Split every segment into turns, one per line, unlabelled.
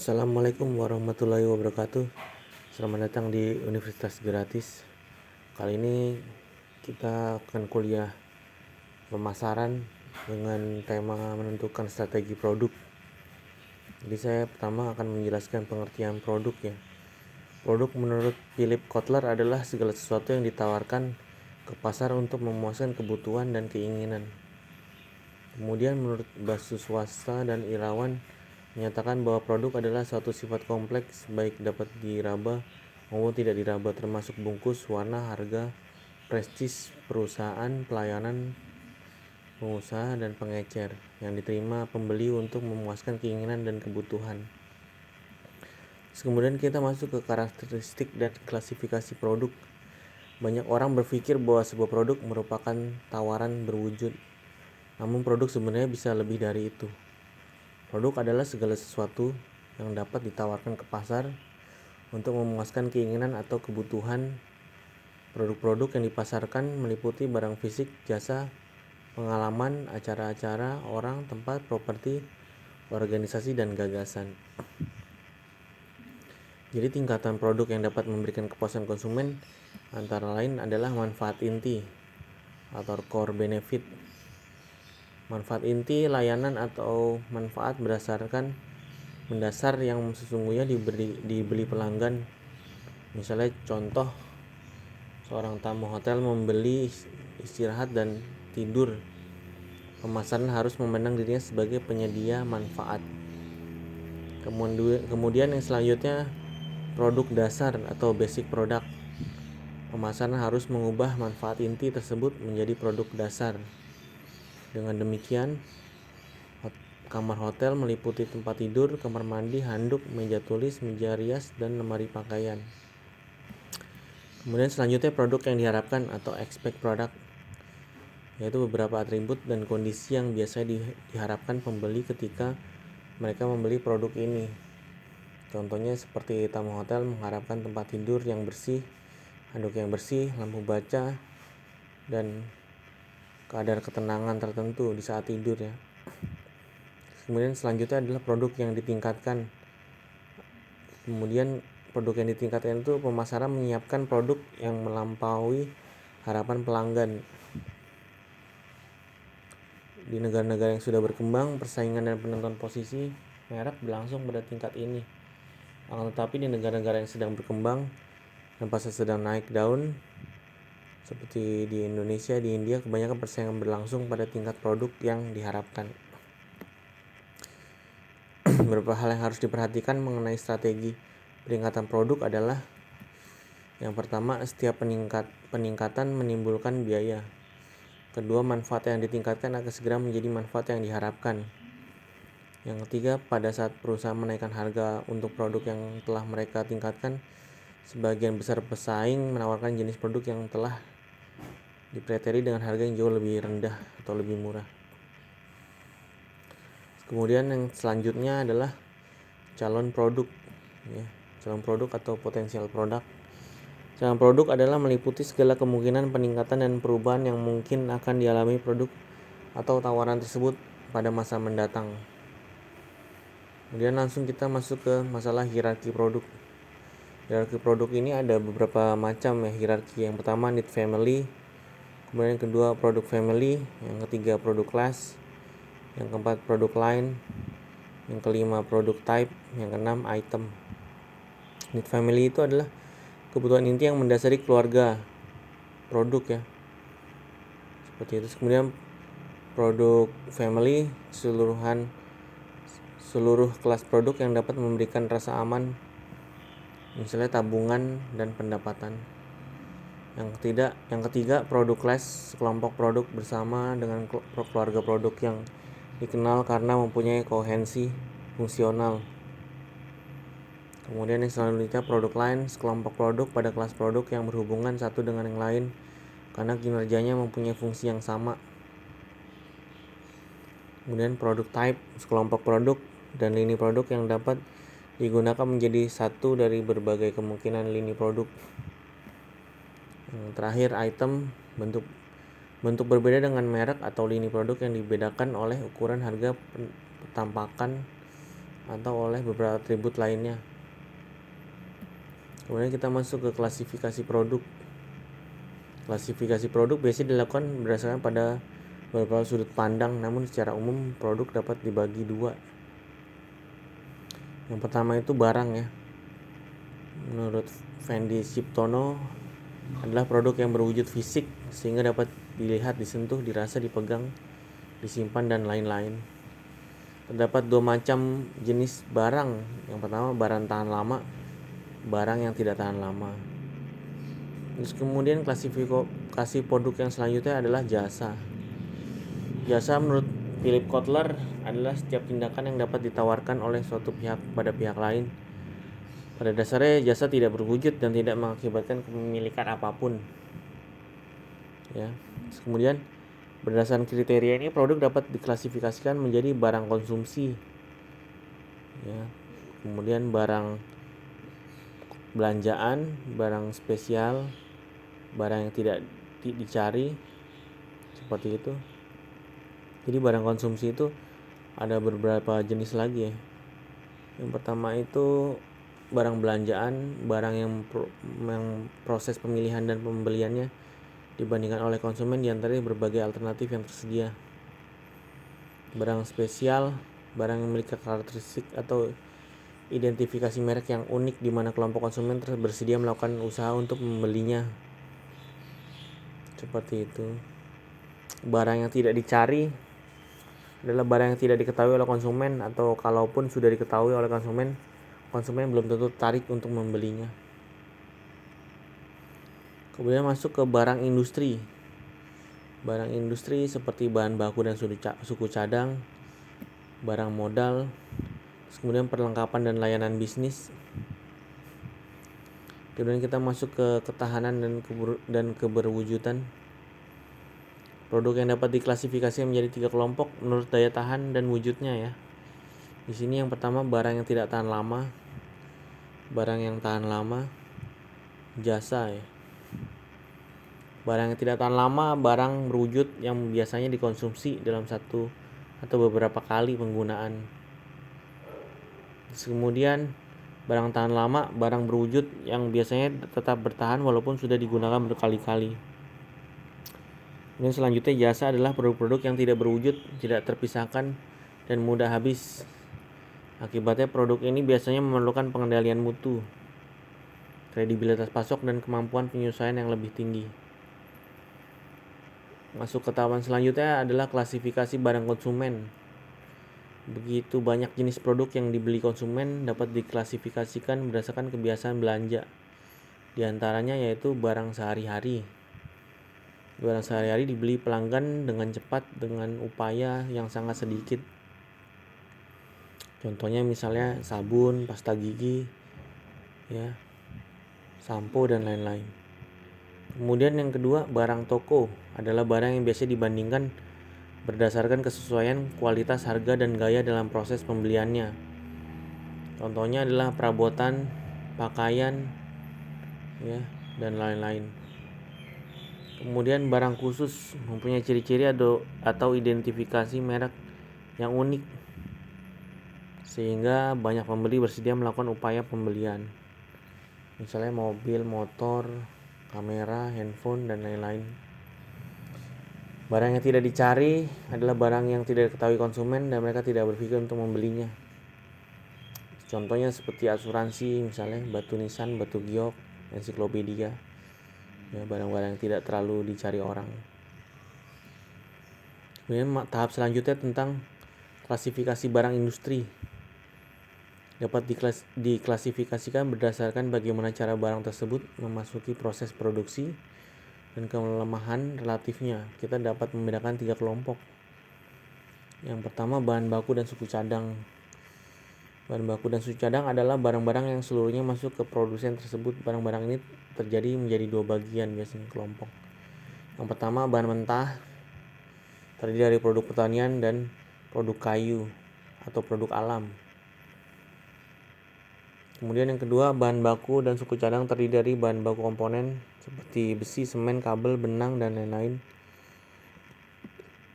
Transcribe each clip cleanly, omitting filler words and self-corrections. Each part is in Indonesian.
Assalamualaikum warahmatullahi wabarakatuh. Selamat datang di Universitas Gratis. Kali ini kita akan kuliah pemasaran dengan tema menentukan strategi produk. Jadi saya pertama akan menjelaskan pengertian produk ya. Produk menurut Philip Kotler adalah segala sesuatu yang ditawarkan ke pasar untuk memuaskan kebutuhan dan keinginan. Kemudian menurut Basuswasta dan Irawan menyatakan bahwa produk adalah suatu sifat kompleks, baik dapat diraba maupun tidak diraba, termasuk bungkus, warna, harga, prestis perusahaan, pelayanan pengusaha, dan pengecer yang diterima pembeli untuk memuaskan keinginan dan kebutuhan. Kemudian kita masuk ke karakteristik dan klasifikasi produk. Banyak orang berpikir bahwa sebuah produk merupakan tawaran berwujud, namun produk sebenarnya bisa lebih dari itu. Produk adalah segala sesuatu yang dapat ditawarkan ke pasar untuk memuaskan keinginan atau kebutuhan. Produk-produk yang dipasarkan meliputi barang fisik, jasa, pengalaman, acara-acara, orang, tempat, properti, organisasi, dan gagasan. Jadi tingkatan produk yang dapat memberikan kepuasan konsumen antara lain adalah manfaat inti atau core benefit. Manfaat inti layanan atau manfaat berdasarkan mendasar yang sesungguhnya dibeli pelanggan. Misalnya contoh, seorang tamu hotel membeli istirahat dan tidur. Pemasaran harus memandang dirinya sebagai penyedia manfaat. Kemudian yang selanjutnya, produk dasar atau basic product. Pemasaran harus mengubah manfaat inti tersebut menjadi produk dasar. Dengan demikian, kamar hotel meliputi tempat tidur, kamar mandi, handuk, meja tulis, meja rias, dan lemari pakaian. Kemudian selanjutnya produk yang diharapkan atau expect product, yaitu beberapa atribut dan kondisi yang biasanya diharapkan pembeli ketika mereka membeli produk ini. Contohnya seperti tamu hotel mengharapkan tempat tidur yang bersih, handuk yang bersih, lampu baca, dan kadar ketenangan tertentu di saat tidur ya. Kemudian selanjutnya adalah produk yang ditingkatkan. Kemudian produk yang ditingkatkan itu pemasaran menyiapkan produk yang melampaui harapan pelanggan. Di negara-negara yang sudah berkembang, persaingan dan penentuan posisi merek berlangsung pada tingkat ini. Tetapi di negara-negara yang sedang berkembang dan pasar sedang naik daun, seperti di Indonesia, di India, kebanyakan persaingan berlangsung pada tingkat produk yang diharapkan. Beberapa hal yang harus diperhatikan mengenai strategi peningkatan produk adalah: yang pertama, setiap peningkatan menimbulkan biaya. Kedua, manfaat yang ditingkatkan akan segera menjadi manfaat yang diharapkan. Yang ketiga, pada saat perusahaan menaikkan harga untuk produk yang telah mereka tingkatkan, sebagian besar pesaing menawarkan jenis produk yang telah dipreteli dengan harga yang jauh lebih rendah atau lebih murah. Kemudian yang selanjutnya adalah calon produk ya. Calon produk atau potensial produk. Calon produk adalah meliputi segala kemungkinan peningkatan dan perubahan yang mungkin akan dialami produk atau tawaran tersebut pada masa mendatang. Kemudian langsung kita masuk ke masalah hierarki produk. Hierarki produk ini ada beberapa macam ya hierarki. Yang pertama need family, kemudian yang kedua produk family, yang ketiga produk class, yang keempat produk line, yang kelima produk type, yang keenam item. Need family itu adalah kebutuhan inti yang mendasari keluarga produk ya, seperti itu. Kemudian produk family seluruh kelas produk yang dapat memberikan rasa aman, misalnya tabungan dan pendapatan. Yang ketiga produk class, kelompok produk bersama dengan keluarga produk yang dikenal karena mempunyai koherensi fungsional. Kemudian yang selanjutnya produk line, sekelompok produk pada kelas produk yang berhubungan satu dengan yang lain karena kinerjanya mempunyai fungsi yang sama. Kemudian produk type, sekelompok produk dan lini produk yang dapat digunakan menjadi satu dari berbagai kemungkinan lini produk. Yang terakhir item, bentuk berbeda dengan merek atau lini produk yang dibedakan oleh ukuran, harga, tampakan, atau oleh beberapa atribut lainnya. Kemudian kita masuk ke klasifikasi produk. Klasifikasi produk biasanya dilakukan berdasarkan pada beberapa sudut pandang, namun secara umum produk dapat dibagi dua. Yang pertama itu barang ya. Menurut Fendi Ciptono adalah produk yang berwujud fisik sehingga dapat dilihat, disentuh, dirasa, dipegang, disimpan, dan lain-lain. Terdapat dua macam jenis barang. Yang pertama barang tahan lama, barang yang tidak tahan lama. Terus kemudian klasifikasi produk yang selanjutnya adalah jasa. Jasa menurut Philip Kotler adalah setiap tindakan yang dapat ditawarkan oleh suatu pihak pada pihak lain. Pada dasarnya jasa tidak berwujud dan tidak mengakibatkan kepemilikan apapun. Ya. Terus kemudian berdasarkan kriteria ini produk dapat diklasifikasikan menjadi barang konsumsi. Ya. Kemudian barang belanjaan, barang spesial, barang yang tidak dicari, seperti itu. Jadi barang konsumsi itu ada beberapa jenis lagi ya. Yang pertama itu barang belanjaan, barang yang proses pemilihan dan pembeliannya dibandingkan oleh konsumen diantaranya berbagai alternatif yang tersedia. Barang spesial, barang yang memiliki karakteristik atau identifikasi merek yang unik di mana kelompok konsumen bersedia melakukan usaha untuk membelinya. Seperti itu. Barang yang tidak dicari adalah barang yang tidak diketahui oleh konsumen, atau kalaupun sudah diketahui oleh konsumen belum tentu tertarik untuk membelinya. Kemudian masuk ke barang industri. Barang industri seperti bahan baku dan suku cadang, barang modal, kemudian perlengkapan dan layanan bisnis. Kemudian kita masuk ke ketahanan dan keberwujudan. Produk yang dapat diklasifikasi menjadi 3 kelompok menurut daya tahan dan wujudnya ya. Di sini yang pertama barang yang tidak tahan lama, barang yang tahan lama, jasa ya. Barang yang tidak tahan lama, barang berwujud yang biasanya dikonsumsi dalam satu atau beberapa kali penggunaan. Kemudian barang tahan lama, barang berwujud yang biasanya tetap bertahan walaupun sudah digunakan berkali-kali. Kemudian selanjutnya jasa adalah produk-produk yang tidak berwujud, tidak terpisahkan, dan mudah habis. Akibatnya produk ini biasanya memerlukan pengendalian mutu, kredibilitas pasok, dan kemampuan penyesuaian yang lebih tinggi. Masuk ke tahapan selanjutnya adalah klasifikasi barang konsumen. Begitu banyak jenis produk yang dibeli konsumen dapat diklasifikasikan berdasarkan kebiasaan belanja. Di antaranya yaitu barang sehari-hari. Barang sehari-hari dibeli pelanggan dengan cepat dengan upaya yang sangat sedikit. Contohnya misalnya sabun, pasta gigi, ya, sampo dan lain-lain. Kemudian yang kedua, barang toko adalah barang yang biasa dibandingkan berdasarkan kesesuaian kualitas, harga, dan gaya dalam proses pembeliannya. Contohnya adalah perabotan, pakaian, ya, dan lain-lain. Kemudian barang khusus mempunyai ciri-ciri atau identifikasi merek yang unik sehingga banyak pembeli bersedia melakukan upaya pembelian. Misalnya mobil, motor, kamera, handphone, dan lain-lain. Barang yang tidak dicari adalah barang yang tidak diketahui konsumen dan mereka tidak berpikir untuk membelinya. Contohnya seperti asuransi, misalnya batu nisan, batu giok, ensiklopedia. Ya, barang-barang yang tidak terlalu dicari orang. Kemudian tahap selanjutnya tentang klasifikasi barang industri. Dapat diklasifikasikan berdasarkan bagaimana cara barang tersebut memasuki proses produksi dan kelemahan relatifnya. Kita dapat membedakan 3 kelompok. Yang pertama bahan baku dan suku cadang. Bahan baku dan suku cadang adalah barang-barang yang seluruhnya masuk ke produsen tersebut. Barang-barang ini terjadi menjadi 2 bagian biasanya kelompok. Yang pertama bahan mentah, terdiri dari produk pertanian dan produk kayu atau produk alam. Kemudian yang kedua bahan baku dan suku cadang terdiri dari bahan baku komponen seperti besi, semen, kabel, benang, dan lain-lain.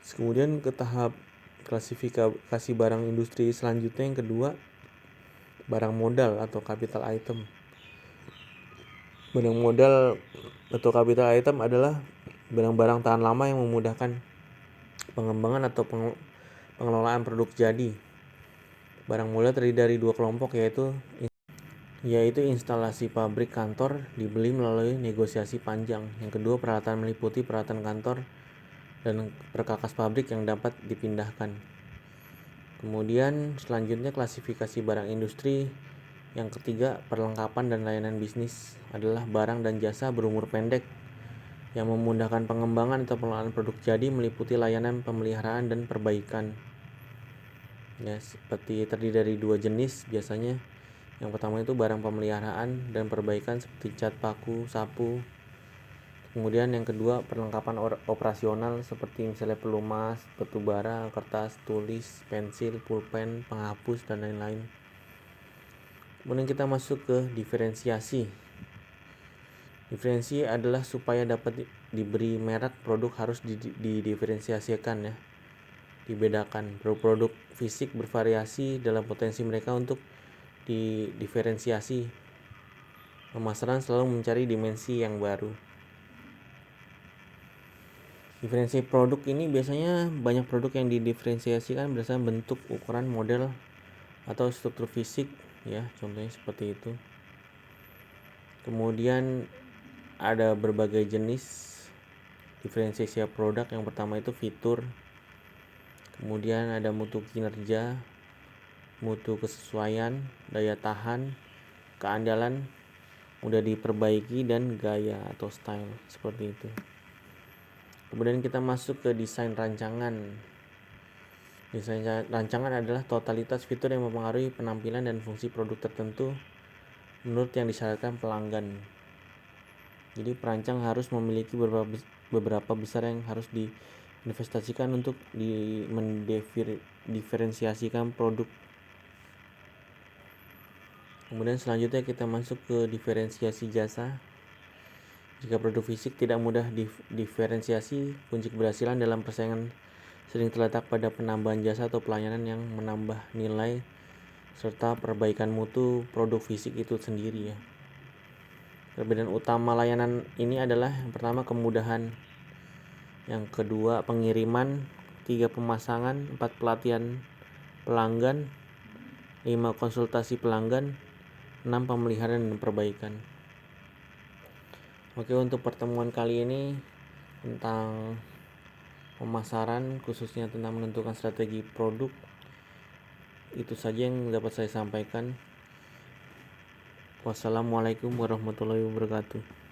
Kemudian ke tahap klasifikasi barang industri selanjutnya yang kedua, barang modal atau capital item. Barang modal atau capital item adalah barang-barang tahan lama yang memudahkan pengembangan atau pengelolaan produk jadi. Barang modal terdiri dari dua kelompok, yaitu instalasi pabrik kantor dibeli melalui negosiasi panjang. Yang kedua, peralatan meliputi peralatan kantor dan perkakas pabrik yang dapat dipindahkan. Kemudian selanjutnya klasifikasi barang industri. Yang ketiga, perlengkapan dan layanan bisnis adalah barang dan jasa berumur pendek yang memudahkan pengembangan atau pengelolaan produk jadi, meliputi layanan pemeliharaan dan perbaikan. Ya, seperti terdiri dari dua jenis biasanya. Yang pertama itu barang pemeliharaan dan perbaikan seperti cat, paku, sapu. Kemudian yang kedua, perlengkapan operasional seperti misalnya pelumas, batu bara, kertas, tulis, pensil, pulpen, penghapus, dan lain-lain. Kemudian kita masuk ke diferensiasi. Diferensiasi adalah supaya dapat diberi merek produk harus didiferensiasikan, ya, dibedakan. Produk fisik bervariasi dalam potensi mereka untuk didiferensiasi. Pemasaran selalu mencari dimensi yang baru. Diferensi produk ini biasanya banyak produk yang didiferensiasikan berdasarkan bentuk, ukuran, model, atau struktur fisik, ya, contohnya seperti itu. Kemudian ada berbagai jenis diferensiasi produk. Yang pertama itu fitur, kemudian ada mutu kinerja, mutu kesesuaian, daya tahan, keandalan, mudah diperbaiki, dan gaya atau style, seperti itu. Kemudian kita masuk ke desain rancangan. Desain rancangan adalah totalitas fitur yang mempengaruhi penampilan dan fungsi produk tertentu menurut yang disyaratkan pelanggan. Jadi perancang harus memiliki beberapa besar yang harus diinvestasikan untuk mendiferensiasikan produk. Kemudian selanjutnya kita masuk ke diferensiasi jasa. Jika produk fisik tidak mudah diferensiasi, kunci keberhasilan dalam persaingan sering terletak pada penambahan jasa atau pelayanan yang menambah nilai serta perbaikan mutu produk fisik itu sendiri, ya. Perbedaan utama layanan ini adalah yang pertama kemudahan, yang kedua pengiriman, 3 pemasangan, 4 pelatihan pelanggan, 5 konsultasi pelanggan, 6 pemeliharaan dan perbaikan. Oke, untuk pertemuan kali ini tentang pemasaran, khususnya tentang menentukan strategi produk, itu saja yang dapat saya sampaikan. Wassalamualaikum warahmatullahi wabarakatuh.